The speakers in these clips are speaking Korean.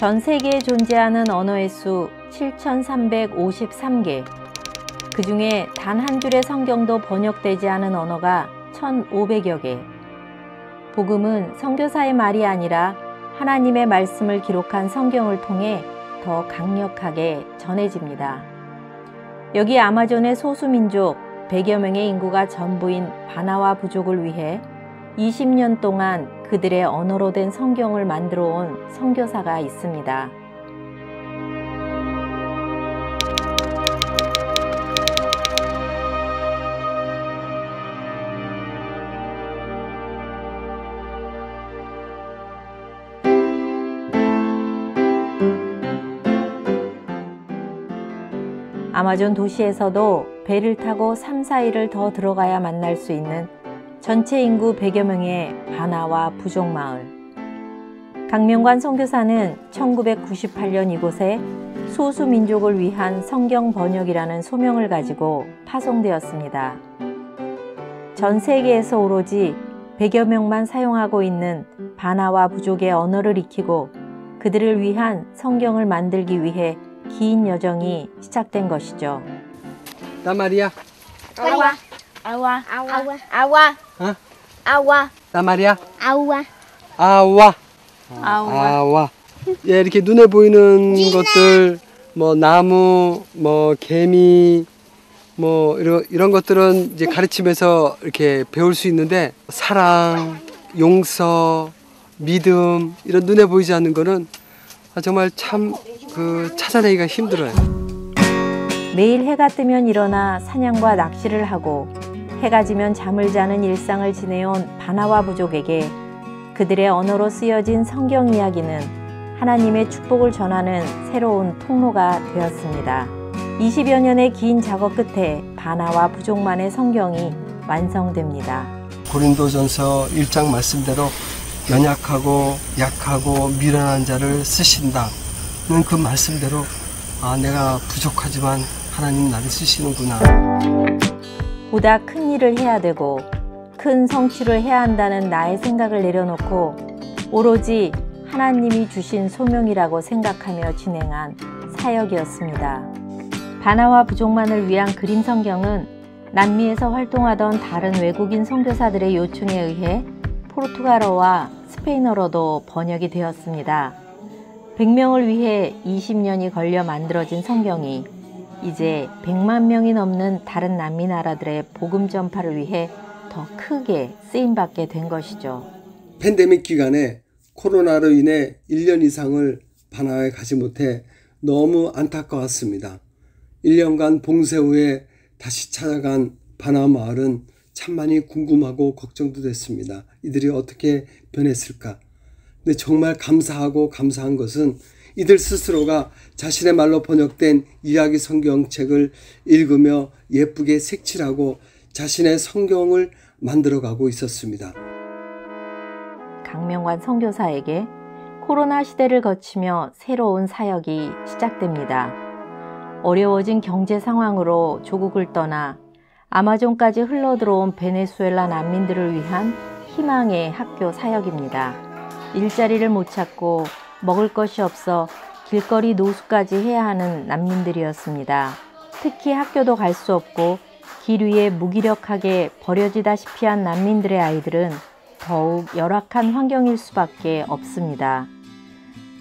전 세계에 존재하는 언어의 수 7,353개. 그 중에 단 한 줄의 성경도 번역되지 않은 언어가 1,500여 개. 복음은 선교사의 말이 아니라 하나님의 말씀을 기록한 성경을 통해 더 강력하게 전해집니다. 여기 아마존의 소수민족 100여 명의 인구가 전부인 바나와 부족을 위해 20년 동안 그들의 언어로 된 성경을 만들어 온 선교사가 있습니다. 아마존 도시에서도 배를 타고 3, 4일을 더 들어가야 만날 수 있는 전체 인구 100여 명의 바나와 부족 마을. 강명관 선교사는 1998년 이곳에 소수민족을 위한 성경 번역이라는 소명을 가지고 파송되었습니다. 전 세계에서 오로지 100여 명만 사용하고 있는 바나와 부족의 언어를 익히고 그들을 위한 성경을 만들기 위해 긴 여정이 시작된 것이죠. 나 말이야. Awa. Awa. Awa. Awa. 어? Awa. 나 말이야. Awa. 아와. 아와. 예, 이렇게 눈에 보이는 것들, 뭐 나무, 뭐 개미, 뭐 이런 것들은 이제 가르치면서 이렇게 배울 수 있는데 사랑, 용서, 믿음 이런 눈에 보이지 않는 거는 정말 참 찾아내기가 힘들어요. 매일 해가 뜨면 일어나 사냥과 낚시를 하고 해가 지면 잠을 자는 일상을 지내온 바나와 부족에게 그들의 언어로 쓰여진 성경 이야기는 하나님의 축복을 전하는 새로운 통로가 되었습니다. 20여 년의 긴 작업 끝에 바나와 부족만의 성경이 완성됩니다. 고린도전서 1장 말씀대로 연약하고 약하고 미련한 자를 쓰신다는 그 말씀대로 내가 부족하지만 하나님 나를 쓰시는구나. 보다 큰 일을 해야 되고 큰 성취를 해야 한다는 나의 생각을 내려놓고 오로지 하나님이 주신 소명이라고 생각하며 진행한 사역이었습니다. 바나와 부족만을 위한 그림 성경은 남미에서 활동하던 다른 외국인 선교사들의 요청에 의해 포르투갈어와 스페인어로도 번역이 되었습니다. 100명을 위해 20년이 걸려 만들어진 성경이 이제 100만 명이 넘는 다른 남미 나라들의 복음 전파를 위해 더 크게 쓰임받게 된 것이죠. 팬데믹 기간에 코로나로 인해 1년 이상을 바나에 가지 못해 너무 안타까웠습니다. 1년간 봉쇄 후에 다시 찾아간 바나 마을은 참 많이 궁금하고 걱정도 됐습니다. 이들이 어떻게 변했을까? 근데 정말 감사하고 감사한 것은 이들 스스로가 자신의 말로 번역된 이야기 성경책을 읽으며 예쁘게 색칠하고 자신의 성경을 만들어가고 있었습니다. 강명관 선교사에게 코로나 시대를 거치며 새로운 사역이 시작됩니다. 어려워진 경제 상황으로 조국을 떠나 아마존까지 흘러들어온 베네수엘라 난민들을 위한 희망의 학교 사역입니다. 일자리를 못 찾고 먹을 것이 없어 길거리 노숙까지 해야 하는 난민들이었습니다. 특히 학교도 갈 수 없고 길 위에 무기력하게 버려지다시피 한 난민들의 아이들은 더욱 열악한 환경일 수밖에 없습니다.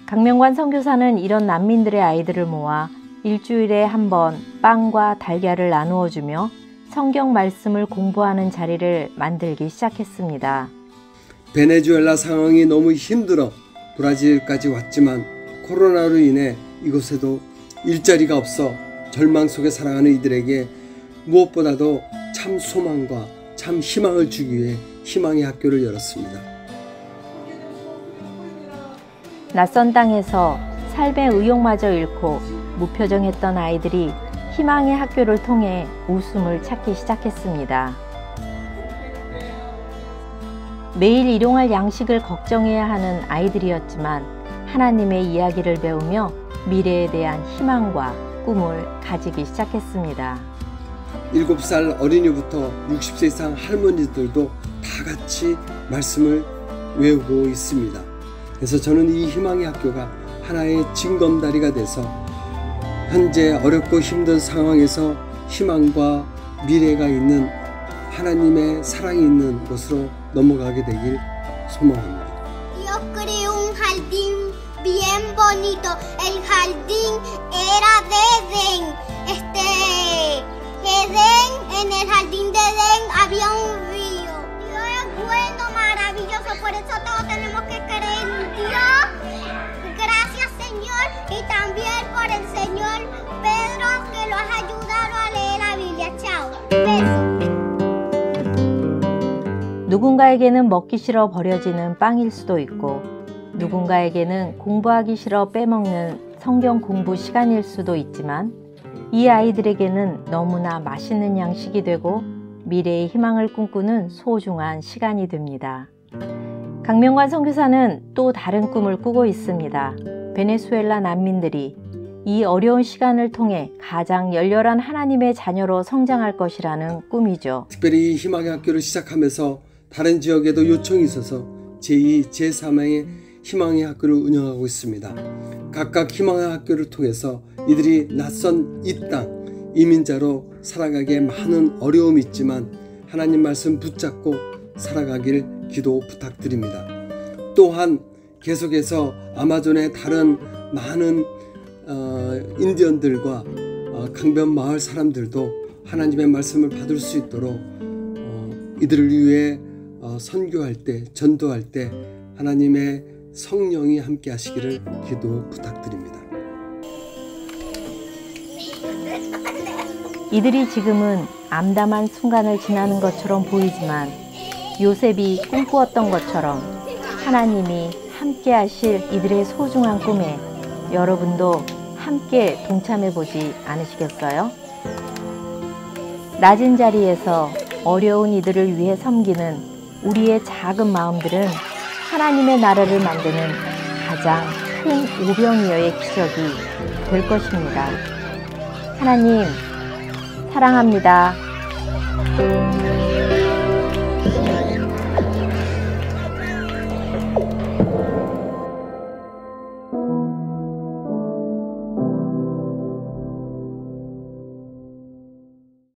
강명관 선교사는 이런 난민들의 아이들을 모아 일주일에 한 번 빵과 달걀을 나누어 주며 성경 말씀을 공부하는 자리를 만들기 시작했습니다. 베네수엘라 상황이 너무 힘들어 브라질까지 왔지만 코로나로 인해 이곳에도 일자리가 없어 절망 속에 살아가는 이들에게 무엇보다도 참 소망과 참 희망을 주기 위해 희망의 학교를 열었습니다. 낯선 땅에서 삶의 의욕마저 잃고 무표정했던 아이들이 희망의 학교를 통해 웃음을 찾기 시작했습니다. 매일 일용할 양식을 걱정해야 하는 아이들이었지만 하나님의 이야기를 배우며 미래에 대한 희망과 꿈을 가지기 시작했습니다. 7살 어린이부터 60세 이상 할머니들도 다 같이 말씀을 외우고 있습니다. 그래서 저는 이 희망의 학교가 하나의 징검다리가 돼서 현재 어렵고 힘든 상황에서 희망과 미래가 있는 하나님의 사랑이 있는 곳으로 넘어가게 되길 소망합니다. Dios creó un jardín bien bonito. El jardín era de Edén. En el jardín de Edén había un río. Dios es bueno, maravilloso, por eso todos tenemos que creer en Dios. Gracias, Señor, y también por el Señor Pedro que lo has ayudado a leer la Biblia. Chao. Besos. 누군가에게는 먹기 싫어 버려지는 빵일 수도 있고 누군가에게는 공부하기 싫어 빼먹는 성경 공부 시간일 수도 있지만 이 아이들에게는 너무나 맛있는 양식이 되고 미래의 희망을 꿈꾸는 소중한 시간이 됩니다. 강명관 선교사는 또 다른 꿈을 꾸고 있습니다. 베네수엘라 난민들이 이 어려운 시간을 통해 가장 열렬한 하나님의 자녀로 성장할 것이라는 꿈이죠. 특별히 희망의 학교를 시작하면서 다른 지역에도 요청이 있어서 제2, 제3의 희망의 학교를 운영하고 있습니다. 각각 희망의 학교를 통해서 이들이 낯선 이 땅, 이민자로 살아가기에 많은 어려움이 있지만 하나님 말씀 붙잡고 살아가길 기도 부탁드립니다. 또한 계속해서 아마존의 다른 많은 인디언들과 강변 마을 사람들도 하나님의 말씀을 받을 수 있도록 이들을 위해 선교할 때, 전도할 때 하나님의 성령이 함께 하시기를 기도 부탁드립니다. 이들이 지금은 암담한 순간을 지나는 것처럼 보이지만 요셉이 꿈꾸었던 것처럼 하나님이 함께 하실 이들의 소중한 꿈에 여러분도 함께 동참해보지 않으시겠어요? 낮은 자리에서 어려운 이들을 위해 섬기는 우리의 작은 마음들은 하나님의 나라를 만드는 가장 큰 오병이어의 기적이 될 것입니다. 하나님, 사랑합니다.